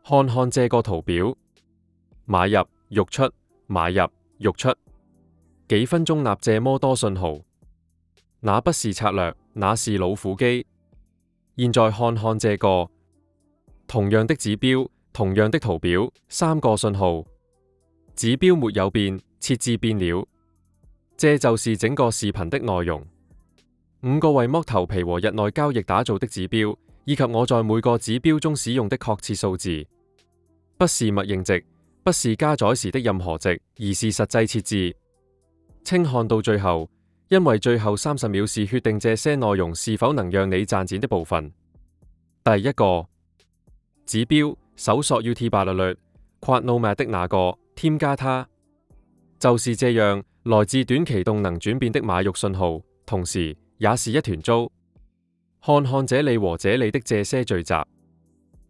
看看這個圖表，買入、溢出、買入、溢出，幾分鐘納這麼多信號，那不是策略，那是老虎機。現在看看這個，同樣的指標，同樣的圖表，3個信號，指標沒有變，設置變了。這就是整個視頻的內容。5個為剝頭皮和日內交易打造的指標，以及我在每個指標中使用的確切數字，不是默認值，不是加載時的任何值，而是實際設置。請看到最後，因為最後30秒是決定這些內容是否能讓你賺錢的部分。第一個指標，搜索 UT8 QuantNomad 的那個，添加它，就是這樣，來自短期動能轉變的買入信號，同時也是一團糟。看看這裡和這裡的這些聚集，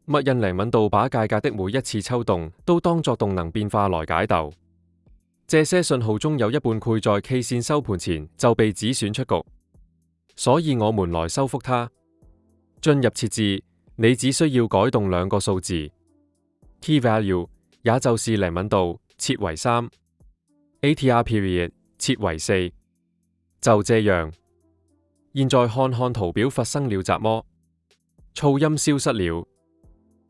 麥印良敏道把價格的每一次抽動都當作動能變化來解構。這些信號中有一半會在 K 線收盤前就被指選出局，所以我們來修復它。進入設置，你只需要改動2個數字 Key Value， 也就是良敏道，設為3 ATR Period 設為4，就這樣。現在看看圖表發生了什麼，噪音消失了，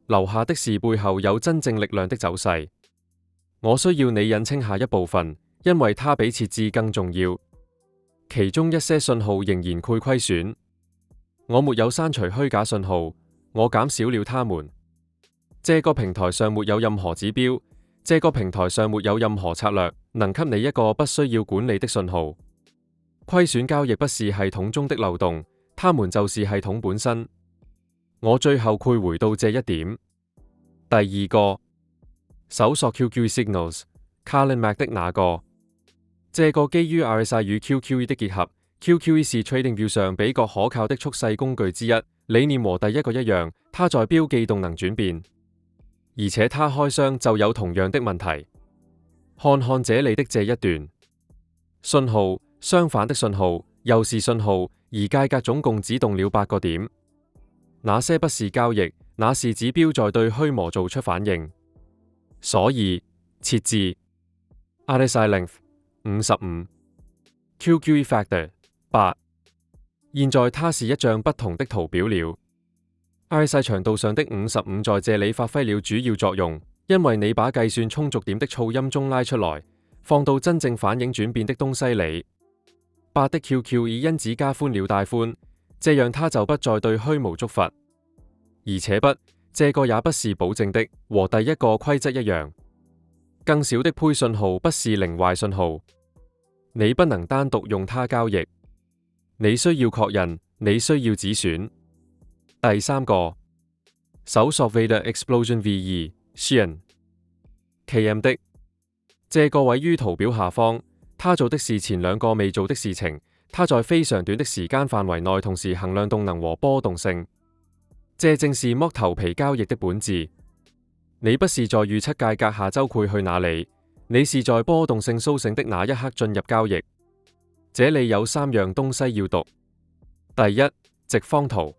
留下的是背後有真正力量的走勢。我需要你認清下一部分，因為它比設置更重要。其中一些信號仍然會虧損，我沒有刪除虛假信號，我減少了它們。這個平台上沒有任何指標，這個平台上沒有任何策略能給你一個不需要管理的信號。虧損交易不是系統中的漏洞，它們就是系統本身。我最後會回到這一點。第二個，搜索 QQE Signals Carlin Mack 的那個，這個基於 RSI 與 QQE 的結合。QQE 是 TradingView 上比較可靠的速勢工具之一，理念和第一個一樣，它在標記動能轉變，而且它開箱就有同樣的問題。看看這裡的這一段，信號，相反的信號，又是信號，而價格總共只動了8個點。那些不是交易，那是指標在對虛模做出反應。所以設置 RSI Length 55 QQE Factor 8。現在它是一張不同的圖表了。RSI 長度上的55在這裡發揮了主要作用，因為你把計算充足點的噪音中拉出來，放到真正反映轉變的東西裡。8的 QQE 因此加寬了帶寬，這樣它就不再對虛無觸發。而且這個也不是保證的，和第一個規則一樣。更少的配信號不是零壞信號，你不能單獨用它交易，你需要確認，你需要止損。第三個，搜索 Vader Explosion V2 Sheehan KM 的，這個位於圖表下方，他做的是前2個未做的事情，他在非常短的時間範圍內同時衡量動能和波動性。這正是剝頭皮交易的本質。你不是在預測價格下周會去哪裡，你是在波動性甦醒的那一刻進入交易。這裡有3樣東西要讀。第一，直方圖，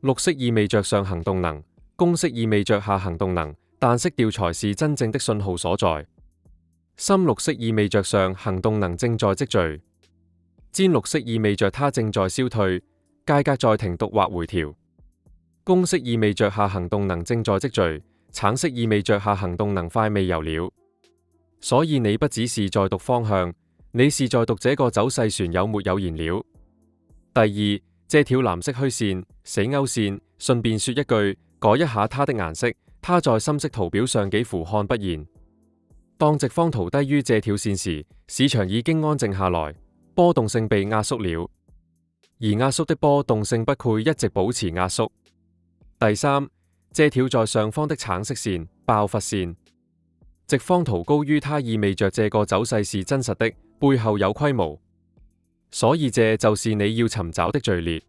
綠色意味着上行動能，公式意味着下行動能，但色調才是真正的信號所在。深綠色意味着上行動能正在積聚，尖綠色意味着它正在消退，價格在停讀或回調。公式意味着下行動能正在積聚，橙色意味着下行動能快未有了。所以你不只是在讀方向，你是在讀這個走勢船有沒有燃料。第二，這條藍色虛線死勾線，順便說一句，改一下它的顏色，它在深色圖表上幾乎看不見。當直方圖低於這條線時，市場已經安靜下來，波動性被壓縮了，而壓縮的波動性不會一直保持壓縮。第三，這條在上方的橙色線爆發線，直方圖高於它意味着這個走勢是真實的，背後有規模，所以這就是你要尋找的序列。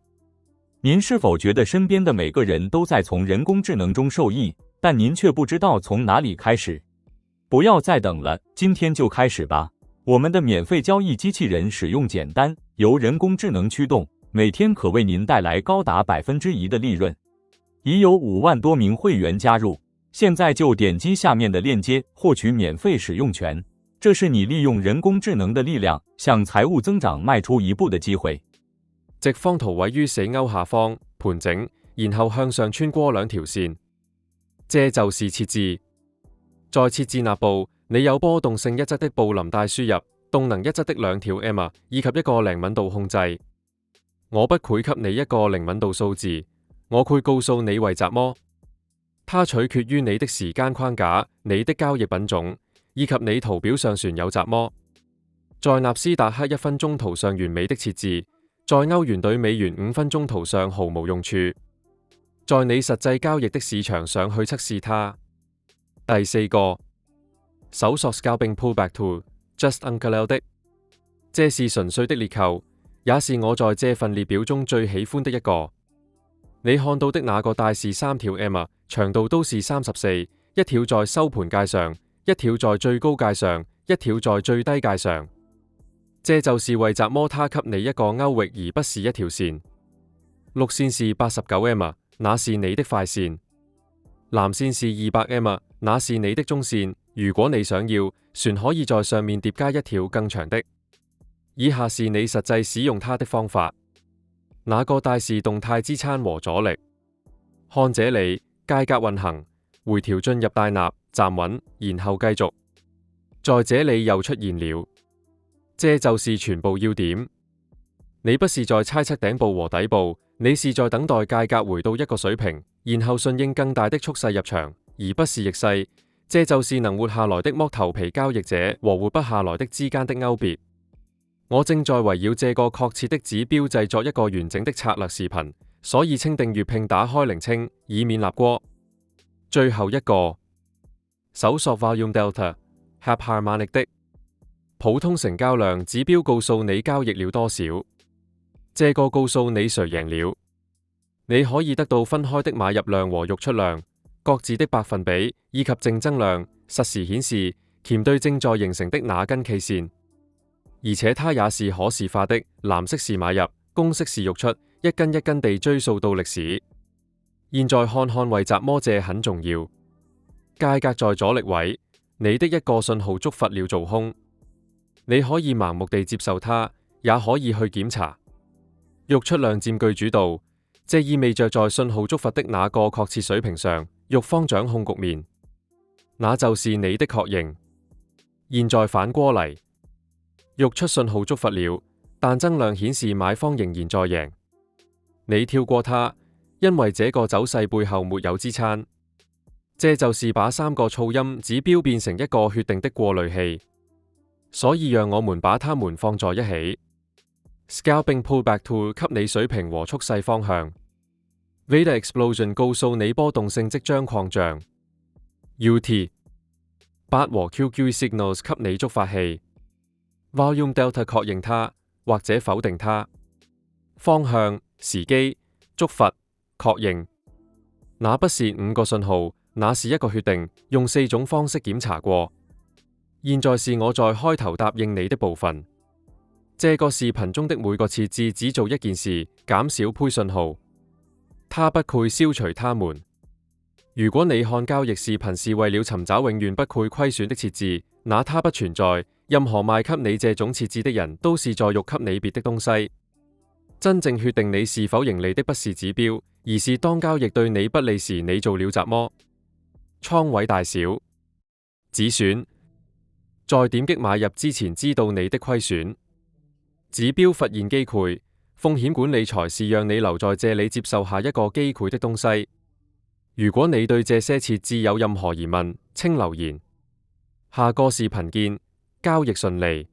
您是否覺得身邊的每個人都在從人工智能中受益，但您卻不知道從哪裡開始？不要再等了，今天就開始吧。我們的免費交易機器人使用簡單，由人工智能驅動，每天可為您帶來高達1%的利潤。已有5萬多名會員加入，现在就點擊下面的鏈接獲取免費使用權。這是你利用人工智能的力量向財務增長邁出一步的機會。直方圖位於死勾下方盤整，然後向上穿過兩條線。這就是設置。在設置納部，你有波動性一則的布林帶輸入，動能一則的2條 EMA 以及一個靈敏度控制。我不會給你一個靈敏度數字，我會告訴你為什麼。它取決於你的時間框架、你的交易品種，以及你圖表上存有什麼。在納斯達克1分鐘圖上完美的設置，在歐元兌美元5分鐘圖上毫無用處。在你實際交易的市場上去測試它。第4個，搜索 Scalping Pullback Tool Just Uncle 的，這是純粹的裂扣，也是我在這份列表中最喜歡的一個。你看到的那個帶是3條 EMA，長度都是34，一條在收盤界上，一條在最高界上，一條在最低界上。這就是為什麼它給你一個歐域而不是一條線。綠線是89 EMA，那是你的快線。藍線是200 EMA，那是你的中線。如果你想要，船可以在上面疊加一條更長的。以下是你實際使用它的方法。那個帶是動態支撐和阻力。看這裡，價格運行，回調進入大納，站穩，然後繼續。在這裡又出現了。這就是全部要點。你不是在猜測頂部和底部，你是在等待價格回到一個水平，然後順應更大的蓄勢入場，而不是逆勢。這就是能活下來的剝頭皮交易者和活不下來的之間的勾別。我正在圍繞這個確切的指標製作一個完整的策略視頻，所以請訂閱並打開鈴稱，以免立鍋。最後一個，搜索 Volume Delta Hab Harmonic 的普通成交量指標告訴你交易了多少，這個告訴你誰贏了。你可以得到分開的買入量和溢出量，各自的百分比以及淨增量，實時顯示鉗對正在形成的那根 K 線。而且它也是可視化的，藍色是買入，公式是溢出，一根一根地追溯到歷史。現在看看為什麼這很重要。價格在阻力位，你的一個信號觸發了做空，你可以盲目地接受它，也可以去檢查。溢出量佔據主導，這意味着在信號觸發的那個確切水平上，肉方掌控局面，那就是你的確認。現在反過嚟。溢出信號觸發了，但增量顯示買方仍然在贏。你跳過它，因為這個走勢背後沒有支撐。這就是把3個噪音指標變成一個決定的過濾器。所以讓我們把它們放在一起。Scalping Pullback Tool 給你水平和蓄勢方向。Veda Explosion 告訴你波動性即將擴張。UT 8和 QQ Signals 給你觸發器。Volume Delta 確認它或者否定它。方向、時機、觸發、確認。那不是5個信號，那是一個決定，用4種方式檢查過。現在是我在開頭答應你的部分。這個視頻中的每個設置只做一件事，減少配信號。它不會消除它們。如果你看交易視頻是為了尋找永遠不會虧損的設置，那它不存在。任何賣給你這種設置的人都是在欲給你別的東西。真正決定你是否盈利的不是指標，而是當交易對你不利時你做了什麼。倉位大小、止損，在點擊買入之前知道你的虧損。指標發現機會，風險管理才是讓你留在這裡接受下一個機會的東西。如果你對這些設置有任何疑問，請留言。下個視頻見。交易順利。